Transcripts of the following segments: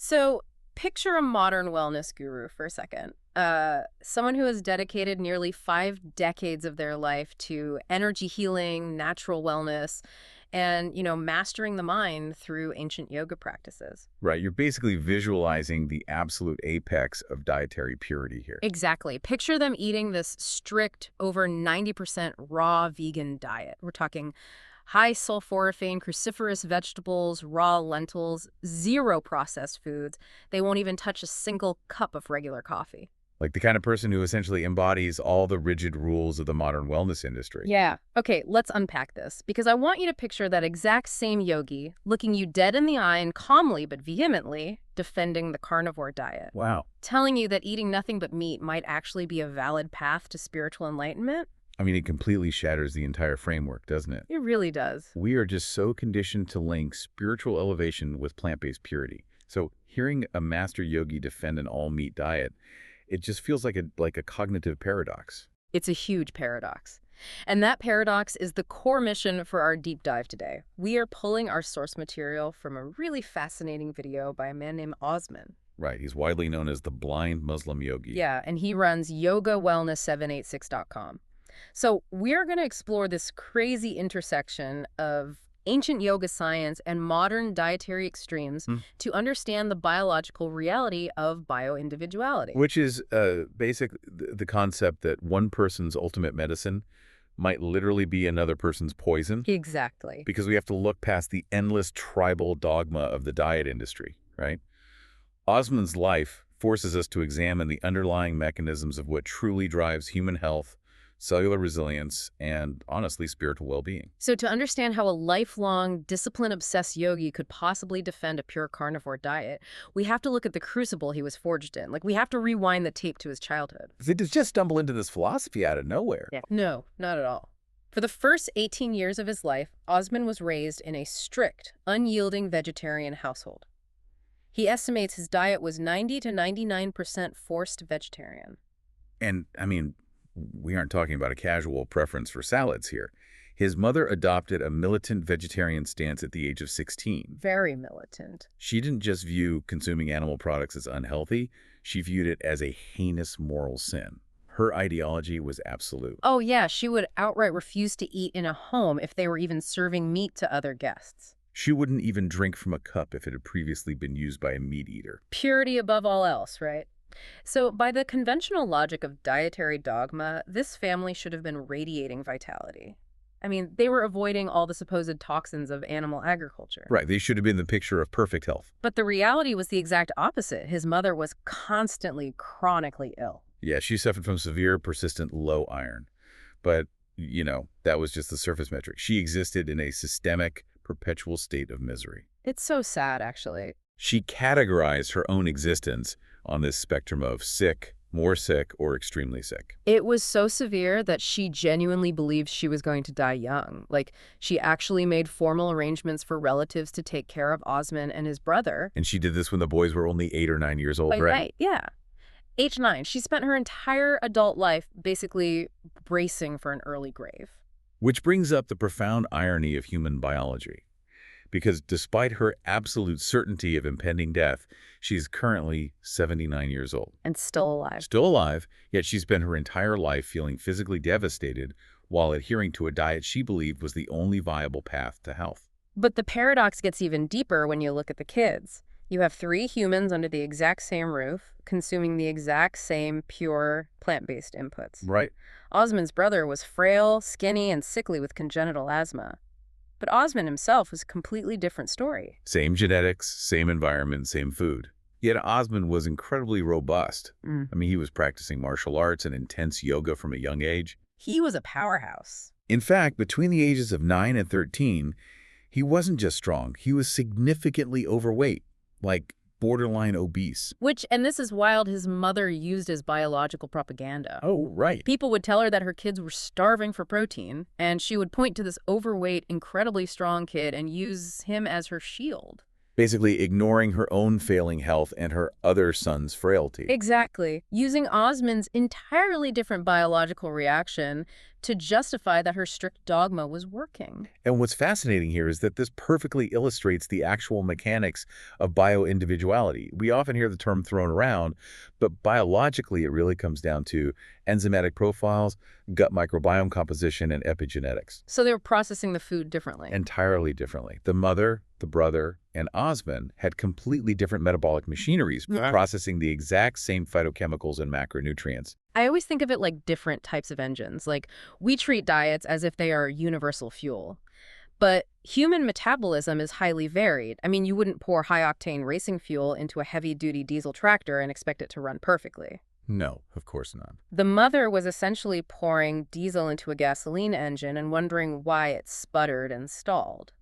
So picture a modern wellness guru for a second. Someone who has dedicated nearly 5 decades of their life to energy healing, natural wellness, and, mastering the mind through ancient yoga practices. Right, you're basically visualizing the absolute apex of dietary purity here. Exactly. Picture them eating this strict, over 90% raw vegan diet. We're talking high sulforaphane, cruciferous vegetables, raw lentils, zero processed foods. They won't even touch a single cup of regular coffee. Like the kind of person who essentially embodies all the rigid rules of the modern wellness industry. Yeah. Okay, let's unpack this, because I want you to picture that exact same yogi looking you dead in the eye and calmly but vehemently defending the carnivore diet, Wow. telling you that eating nothing but meat might actually be a valid path to spiritual enlightenment. I mean, it completely shatters the entire framework, doesn't it? It really does. We are just so conditioned to link spiritual elevation with plant-based purity. So hearing a master yogi defend an all-meat diet, it just feels like a cognitive paradox. It's a huge paradox. And that paradox is the core mission for our deep dive today. We are pulling our source material from a really fascinating video by a man named Osman. Right, he's widely known as the blind Muslim yogi. Yeah, and he runs yogawellness786.com. So we're going to explore this crazy intersection of ancient yoga science and modern dietary extremes to understand the biological reality of bioindividuality. Which is basically the concept that one person's ultimate medicine might literally be another person's poison. Exactly. Because we have to look past the endless tribal dogma of the diet industry, right? Osman's life forces us to examine the underlying mechanisms of what truly drives human health, cellular resilience, and, honestly, spiritual well-being. So to understand how a lifelong, discipline-obsessed yogi could possibly defend a pure carnivore diet, we have to look at the crucible he was forged in. Like, we have to rewind the tape to his childhood. They just stumble into this philosophy out of nowhere. Yeah. No, not at all. For the first 18 years of his life, Osman was raised in a strict, unyielding vegetarian household. He estimates his diet was 90 to 99% forced vegetarian. And, I mean, we aren't talking about a casual preference for salads here. His mother adopted a militant vegetarian stance at the age of 16. Very militant. She didn't just view consuming animal products as unhealthy, she viewed it as a heinous moral sin. Her ideology was absolute. Oh yeah, she would outright refuse to eat in a home if they were even serving meat to other guests. She wouldn't even drink from a cup if it had previously been used by a meat eater. Purity above all else, right? So by the conventional logic of dietary dogma, this family should have been radiating vitality. I mean, they were avoiding all the supposed toxins of animal agriculture. Right, they should have been the picture of perfect health. But the reality was the exact opposite. His mother was constantly, chronically ill. Yeah, she suffered from severe, persistent low iron. But, that was just the surface metric. She existed in a systemic, perpetual state of misery. It's so sad, actually. She categorized her own existence on this spectrum of sick, more sick, or extremely sick. It was so severe that she genuinely believed she was going to die young. Like, she actually made formal arrangements for relatives to take care of Osman and his brother. And she did this when the boys were only 8 or 9 years old, right? Right, yeah. Age 9, she spent her entire adult life basically bracing for an early grave. Which brings up the profound irony of human biology. Because despite her absolute certainty of impending death, she's currently 79 years old. And still alive. Still alive, yet she spent her entire life feeling physically devastated while adhering to a diet she believed was the only viable path to health. But the paradox gets even deeper when you look at the kids. You have 3 humans under the exact same roof, consuming the exact same pure plant-based inputs. Right. Osman's brother was frail, skinny, and sickly with congenital asthma. But Osman himself was a completely different story. Same genetics, same environment, same food. Yet Osman was incredibly robust. I mean, he was practicing martial arts and intense yoga from a young age. He was a powerhouse. In fact, between the ages of 9 and 13, he wasn't just strong, he was significantly overweight, like borderline obese. And this is wild, his mother used as biological propaganda. Oh, right. People would tell her that her kids were starving for protein, and she would point to this overweight, incredibly strong kid and use him as her shield. basically ignoring her own failing health and her other son's frailty. Exactly. Using Osmond's entirely different biological reaction to justify that her strict dogma was working. And what's fascinating here is that this perfectly illustrates the actual mechanics of bioindividuality. We often hear the term thrown around, but biologically it really comes down to enzymatic profiles, gut microbiome composition, and epigenetics. So they were processing the food differently. Entirely differently. The mother, the brother, and Osman had completely different metabolic machineries, processing the exact same phytochemicals and macronutrients. I always think of it like different types of engines. Like, we treat diets as if they are universal fuel. But human metabolism is highly varied. I mean, you wouldn't pour high-octane racing fuel into a heavy-duty diesel tractor and expect it to run perfectly. No, of course not. The mother was essentially pouring diesel into a gasoline engine and wondering why it sputtered and stalled.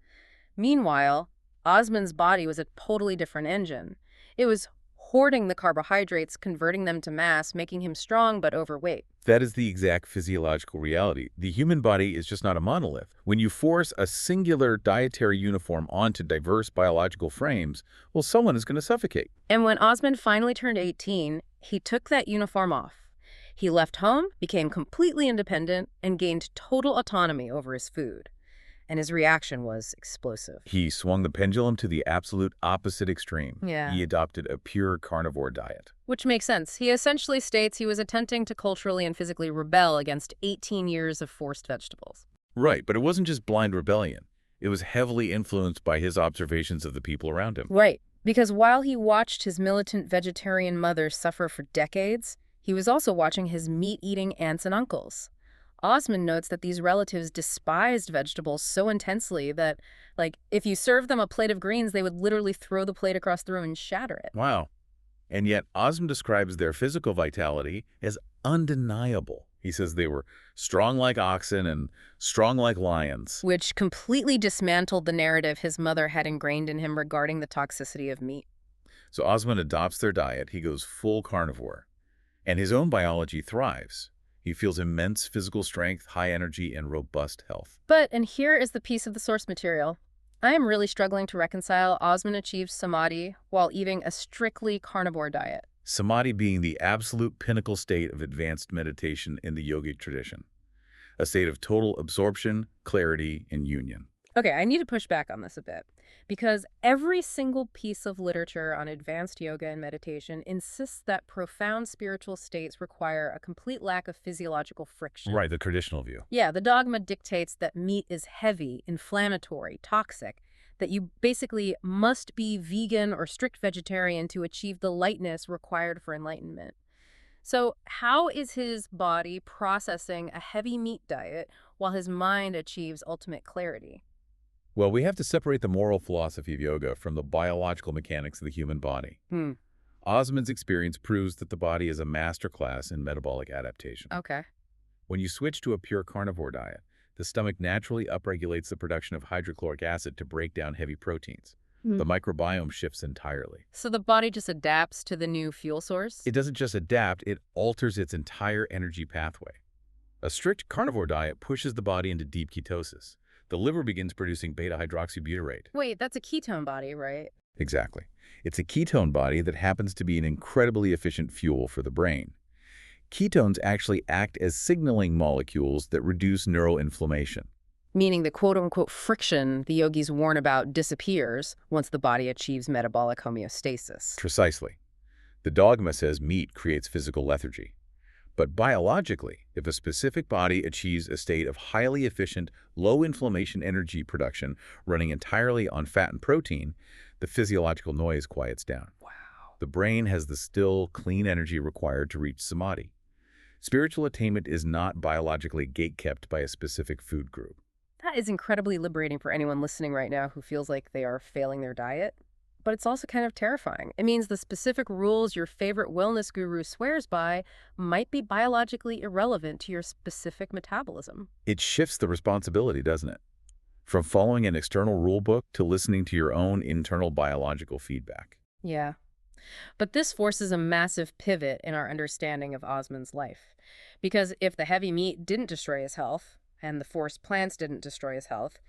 Meanwhile, Osman's body was a totally different engine. It was hoarding the carbohydrates, converting them to mass, making him strong but overweight. That is the exact physiological reality. The human body is just not a monolith. When you force a singular dietary uniform onto diverse biological frames, well, someone is going to suffocate. And when Osman finally turned 18, he took that uniform off. He left home, became completely independent, and gained total autonomy over his food. And his reaction was explosive. He swung the pendulum to the absolute opposite extreme. Yeah. He adopted a pure carnivore diet. Which makes sense. He essentially states he was attempting to culturally and physically rebel against 18 years of forced vegetables. Right, but it wasn't just blind rebellion. It was heavily influenced by his observations of the people around him. Right. Because while he watched his militant vegetarian mother suffer for decades, he was also watching his meat-eating aunts and uncles. Osman notes that these relatives despised vegetables so intensely that, like, if you served them a plate of greens, they would literally throw the plate across the room and shatter it. Wow. And yet, Osman describes their physical vitality as undeniable. He says they were strong like oxen and strong like lions. Which completely dismantled the narrative his mother had ingrained in him regarding the toxicity of meat. So Osman adopts their diet. He goes full carnivore. And his own biology thrives. He feels immense physical strength, high energy, and robust health. But, and here is the piece of the source material, I am really struggling to reconcile Osman achieved samadhi while eating a strictly carnivore diet. Samadhi being the absolute pinnacle state of advanced meditation in the yogic tradition. A state of total absorption, clarity, and union. Okay, I need to push back on this a bit, because every single piece of literature on advanced yoga and meditation insists that profound spiritual states require a complete lack of physiological friction. Right, the traditional view. Yeah, the dogma dictates that meat is heavy, inflammatory, toxic, that you basically must be vegan or strict vegetarian to achieve the lightness required for enlightenment. So how is his body processing a heavy meat diet while his mind achieves ultimate clarity? Well, we have to separate the moral philosophy of yoga from the biological mechanics of the human body. Osman's experience proves that the body is a masterclass in metabolic adaptation. Okay. When you switch to a pure carnivore diet, the stomach naturally upregulates the production of hydrochloric acid to break down heavy proteins. The microbiome shifts entirely. So the body just adapts to the new fuel source? It doesn't just adapt, it alters its entire energy pathway. A strict carnivore diet pushes the body into deep ketosis. The liver begins producing beta-hydroxybutyrate. Wait, that's a ketone body, right? Exactly. It's a ketone body that happens to be an incredibly efficient fuel for the brain. Ketones actually act as signaling molecules that reduce neuroinflammation. Meaning the quote-unquote friction the yogis warn about disappears once the body achieves metabolic homeostasis. Precisely. The dogma says meat creates physical lethargy. But biologically, if a specific body achieves a state of highly efficient, low-inflammation energy production running entirely on fat and protein, the physiological noise quiets down. Wow. The brain has the still, clean energy required to reach samadhi. Spiritual attainment is not biologically gatekept by a specific food group. That is incredibly liberating for anyone listening right now who feels like they are failing their diet. But it's also kind of terrifying. It means the specific rules your favorite wellness guru swears by might be biologically irrelevant to your specific metabolism. It shifts the responsibility, doesn't it? From following an external rule book to listening to your own internal biological feedback. Yeah. But this forces a massive pivot in our understanding of Osman's life. Because if the heavy meat didn't destroy his health, and the forced plants didn't destroy his health,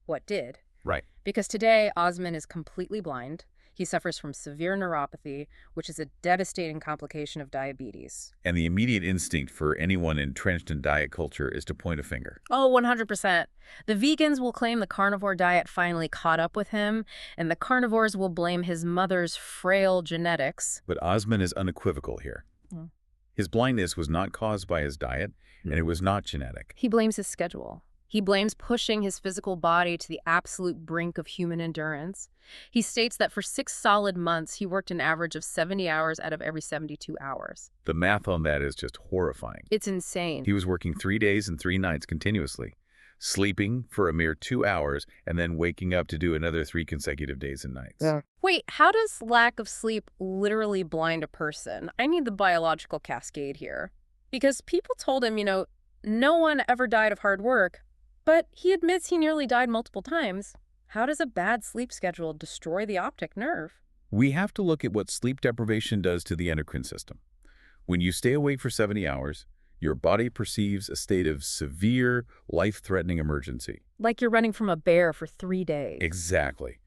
what did? Right. Because today, Osman is completely blind. He suffers from severe neuropathy, which is a devastating complication of diabetes. And the immediate instinct for anyone entrenched in diet culture is to point a finger. Oh, 100%. The vegans will claim the carnivore diet finally caught up with him, and the carnivores will blame his mother's frail genetics. But Osman is unequivocal here. Mm. His blindness was not caused by his diet, and it was not genetic. He blames his schedule. He blames pushing his physical body to the absolute brink of human endurance. He states that for 6 solid months, he worked an average of 70 hours out of every 72 hours. The math on that is just horrifying. It's insane. He was working 3 days and 3 nights continuously, sleeping for a mere 2 hours, and then waking up to do another 3 consecutive days and nights. Yeah. Wait, how does lack of sleep literally blind a person? I need the biological cascade here. Because people told him, no one ever died of hard work, but he admits he nearly died multiple times. How does a bad sleep schedule destroy the optic nerve? We have to look at what sleep deprivation does to the endocrine system. When you stay awake for 70 hours, your body perceives a state of severe, life-threatening emergency. Like you're running from a bear for 3 days. Exactly.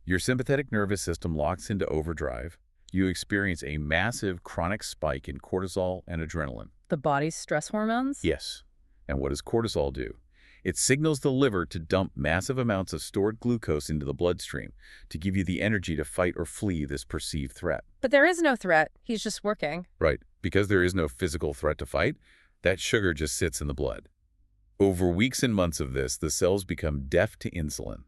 Your sympathetic nervous system locks into overdrive. You experience a massive chronic spike in cortisol and adrenaline. The body's stress hormones? Yes. And what does cortisol do? It signals the liver to dump massive amounts of stored glucose into the bloodstream to give you the energy to fight or flee this perceived threat. But there is no threat. He's just working. Right. Because there is no physical threat to fight, that sugar just sits in the blood. Over weeks and months of this, the cells become deaf to insulin.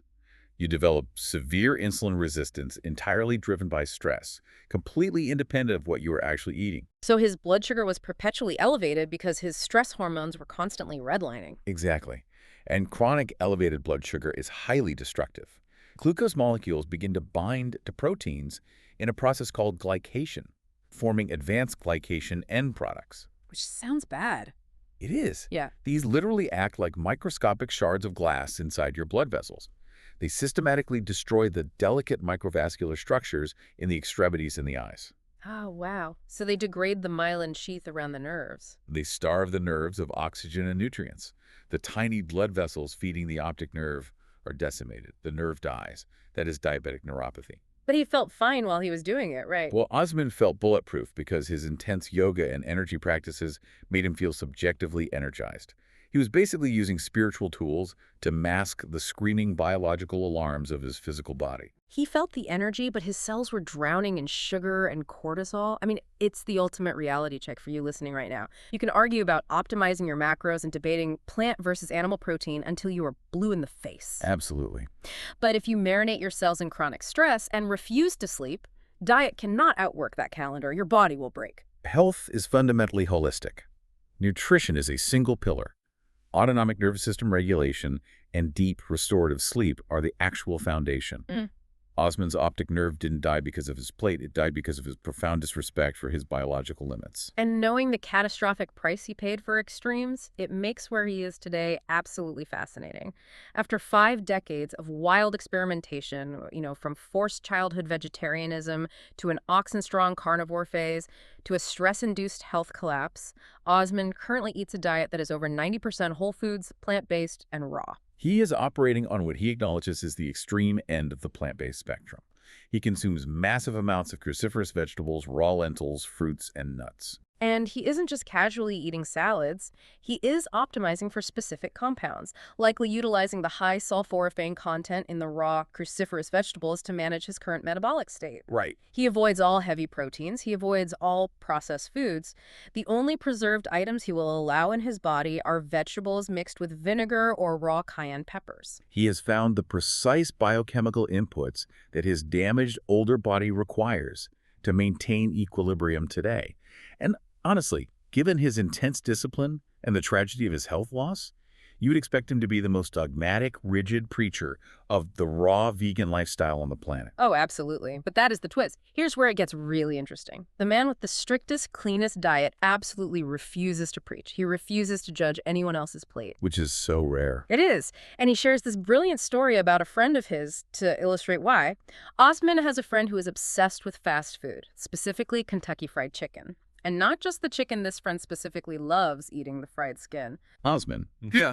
You develop severe insulin resistance entirely driven by stress, completely independent of what you were actually eating. So his blood sugar was perpetually elevated because his stress hormones were constantly redlining. Exactly. And chronic elevated blood sugar is highly destructive. Glucose molecules begin to bind to proteins in a process called glycation, forming advanced glycation end products. Which sounds bad. It is. Yeah. These literally act like microscopic shards of glass inside your blood vessels. They systematically destroy the delicate microvascular structures in the extremities and the eyes. Oh, wow. So they degrade the myelin sheath around the nerves. They starve the nerves of oxygen and nutrients. The tiny blood vessels feeding the optic nerve are decimated. The nerve dies. That is diabetic neuropathy. But he felt fine while he was doing it, right? Well, Osman felt bulletproof because his intense yoga and energy practices made him feel subjectively energized. He was basically using spiritual tools to mask the screaming biological alarms of his physical body. He felt the energy, but his cells were drowning in sugar and cortisol. I mean, it's the ultimate reality check for you listening right now. You can argue about optimizing your macros and debating plant versus animal protein until you are blue in the face. Absolutely. But if you marinate your cells in chronic stress and refuse to sleep, diet cannot outwork that calendar. Your body will break. Health is fundamentally holistic. Nutrition is a single pillar. Autonomic nervous system regulation and deep restorative sleep are the actual foundation. Osman's optic nerve didn't die because of his plate. It died because of his profound disrespect for his biological limits. And knowing the catastrophic price he paid for extremes, it makes where he is today absolutely fascinating. After 5 decades of wild experimentation, from forced childhood vegetarianism to an oxen-strong carnivore phase to a stress-induced health collapse, Osman currently eats a diet that is over 90% whole foods, plant-based, and raw. He is operating on what he acknowledges is the extreme end of the plant-based spectrum. He consumes massive amounts of cruciferous vegetables, raw lentils, fruits, and nuts. And he isn't just casually eating salads, he is optimizing for specific compounds, likely utilizing the high sulforaphane content in the raw cruciferous vegetables to manage his current metabolic state. Right. He avoids all heavy proteins, he avoids all processed foods. The only preserved items he will allow in his body are vegetables mixed with vinegar or raw cayenne peppers. He has found the precise biochemical inputs that his damaged older body requires to maintain equilibrium today. And honestly, given his intense discipline and the tragedy of his health loss, you would expect him to be the most dogmatic, rigid preacher of the raw vegan lifestyle on the planet. Oh, absolutely. But that is the twist. Here's where it gets really interesting. The man with the strictest, cleanest diet absolutely refuses to preach. He refuses to judge anyone else's plate. Which is so rare. It is. And he shares this brilliant story about a friend of his to illustrate why. Osman has a friend who is obsessed with fast food, specifically Kentucky Fried Chicken. And not just the chicken, this friend specifically loves eating the fried skin. Osman,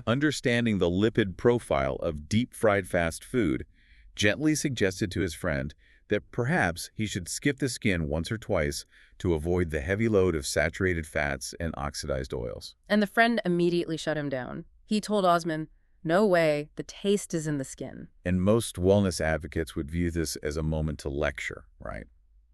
understanding the lipid profile of deep-fried fast food, gently suggested to his friend that perhaps he should skip the skin once or twice to avoid the heavy load of saturated fats and oxidized oils. And the friend immediately shut him down. He told Osman, "No way, the taste is in the skin." And most wellness advocates would view this as a moment to lecture, right?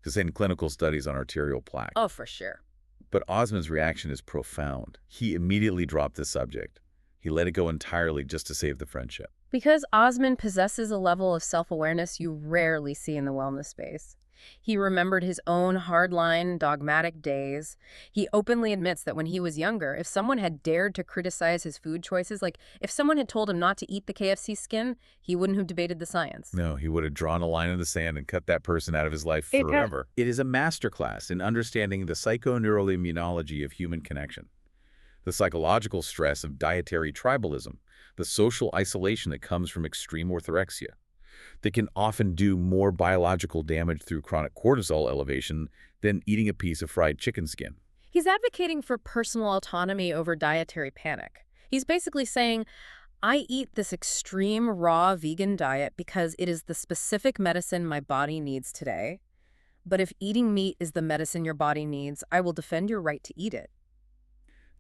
To say in clinical studies on arterial plaque. Oh, for sure. But Osman's reaction is profound. He immediately dropped the subject. He let it go entirely just to save the friendship. Because Osman possesses a level of self-awareness you rarely see in the wellness space. He remembered his own hardline, dogmatic days. He openly admits that when he was younger, if someone had dared to criticize his food choices, like if someone had told him not to eat the KFC skin, he wouldn't have debated the science. No, he would have drawn a line in the sand and cut that person out of his life It ha- forever. It is a masterclass in understanding the psychoneuroimmunology of human connection, the psychological stress of dietary tribalism, the social isolation that comes from extreme orthorexia. They can often do more biological damage through chronic cortisol elevation than eating a piece of fried chicken skin. He's advocating for personal autonomy over dietary panic. He's basically saying, I eat this extreme raw vegan diet because it is the specific medicine my body needs today. But if eating meat is the medicine your body needs, I will defend your right to eat it.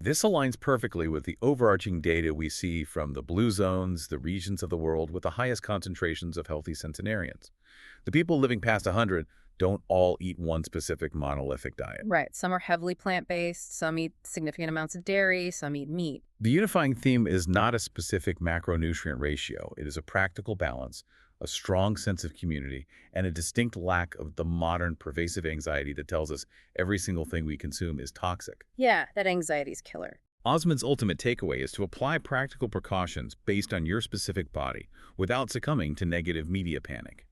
This aligns perfectly with the overarching data we see from the blue zones, the regions of the world with the highest concentrations of healthy centenarians. The people living past 100 don't all eat one specific monolithic diet. Right. Some are heavily plant-based, some eat significant amounts of dairy, some eat meat. The unifying theme is not a specific macronutrient ratio. It is a practical balance, a strong sense of community, and a distinct lack of the modern pervasive anxiety that tells us every single thing we consume is toxic. Yeah, that anxiety's killer. Osman's ultimate takeaway is to apply practical precautions based on your specific body without succumbing to negative media panic.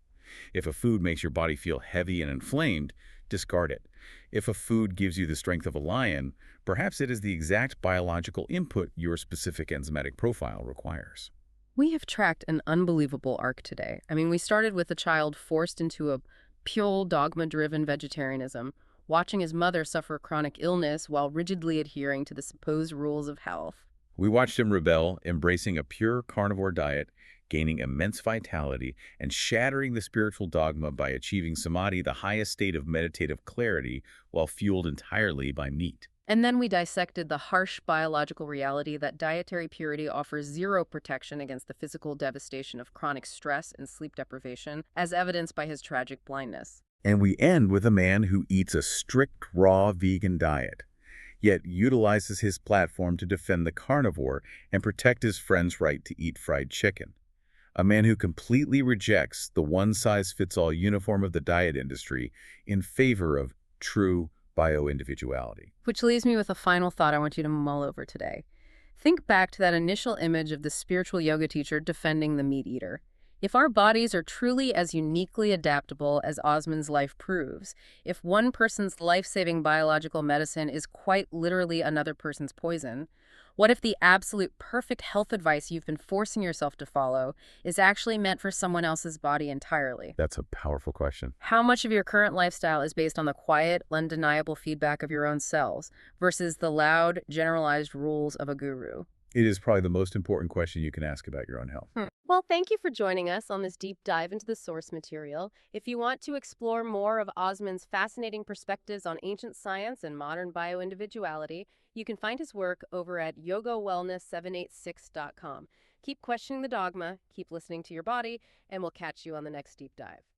If a food makes your body feel heavy and inflamed, discard it. If a food gives you the strength of a lion, perhaps it is the exact biological input your specific enzymatic profile requires. We have tracked an unbelievable arc today. I mean, we started with a child forced into a pure dogma-driven vegetarianism, watching his mother suffer chronic illness while rigidly adhering to the supposed rules of health. We watched him rebel, embracing a pure carnivore diet, gaining immense vitality, and shattering the spiritual dogma by achieving samadhi, the highest state of meditative clarity, while fueled entirely by meat. And then we dissected the harsh biological reality that dietary purity offers zero protection against the physical devastation of chronic stress and sleep deprivation, as evidenced by his tragic blindness. And we end with a man who eats a strict raw vegan diet, yet utilizes his platform to defend the carnivore and protect his friend's right to eat fried chicken. A man who completely rejects the one-size-fits-all uniform of the diet industry in favor of true bio-individuality. Which leaves me with a final thought I want you to mull over today. Think back to that initial image of the spiritual yoga teacher defending the meat eater. If our bodies are truly as uniquely adaptable as Osman's life proves, if one person's life-saving biological medicine is quite literally another person's poison, what if the absolute perfect health advice you've been forcing yourself to follow is actually meant for someone else's body entirely? That's a powerful question. How much of your current lifestyle is based on the quiet, undeniable feedback of your own cells versus the loud, generalized rules of a guru? It is probably the most important question you can ask about your own health. Well, thank you for joining us on this deep dive into the source material. If you want to explore more of Osman's fascinating perspectives on ancient science and modern bioindividuality, you can find his work over at yogawellness786.com. Keep questioning the dogma, keep listening to your body, and we'll catch you on the next deep dive.